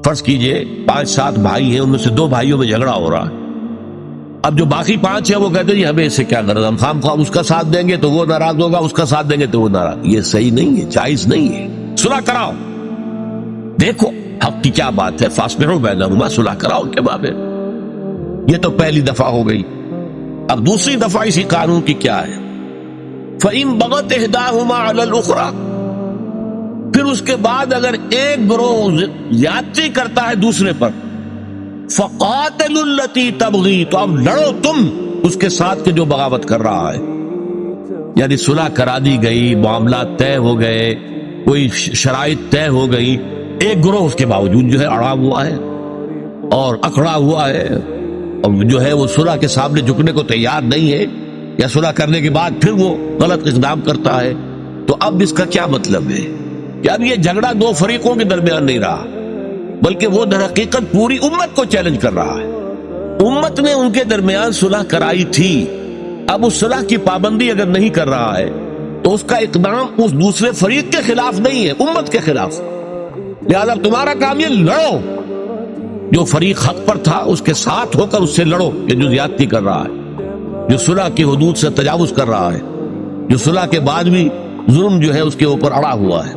فرض کیجئے 5-7 بھائی ہیں، ان میں سے 2 بھائیوں میں جھگڑا ہو رہا ہے. اب جو باقی 5 ہیں وہ کہتے ہیں جی ہمیں اس سے کیا غرض، ہم خام خواہ اس کا ساتھ دیں گے تو وہ ناراض ہوگا، اس کا ساتھ دیں گے تو وہ ناراض. یہ صحیح نہیں ہے، جائز نہیں ہے. صلح کراؤ. دیکھو حق کی کیا بات ہے، فاصلحوا بینہما، صلح کراؤ ان کے مابین. یہ تو پہلی دفعہ ہو گئی. اب دوسری دفعہ اسی قانون کی کیا ہے؟ فَإِن بَغَتْ إِحْدَاهُمَا عَلَى الْأُخْرَى، پھر اس کے بعد اگر ایک گروہ زیادتی کرتا ہے دوسرے پر، فَقَاتِلُوا الَّتِي تَبْغِي، تو اب لڑو تم اس کے ساتھ کہ جو بغاوت کر رہا ہے. یعنی صلح کرا دی گئی، معاملات طے ہو گئے، کوئی شرائط طے ہو گئی، ایک گروہ اس کے باوجود جو ہے اڑا ہوا ہے اور اکڑا ہوا ہے اور جو ہے وہ صلح کے سامنے جھکنے کو تیار نہیں ہے، یا صلح کرنے کے بعد پھر وہ غلط اقدام کرتا ہے. تو اب اس کا کیا مطلب ہے کہ اب یہ جھگڑا 2 فریقوں کے درمیان نہیں رہا، بلکہ وہ در حقیقت پوری امت کو چیلنج کر رہا ہے. امت نے ان کے درمیان صلح کرائی تھی، اب اس صلح کی پابندی اگر نہیں کر رہا ہے تو اس کا اقدام اس دوسرے فریق کے خلاف نہیں ہے، امت کے خلاف. لہذا تمہارا کام یہ لڑو، جو فریق حق پر تھا اس کے ساتھ ہو کر اس سے لڑو کہ جو زیادتی کر رہا ہے، جو صلح کی حدود سے تجاوز کر رہا ہے، جو صلح کے بعد بھی ظلم جو ہے اس کے اوپر اڑا ہوا ہے.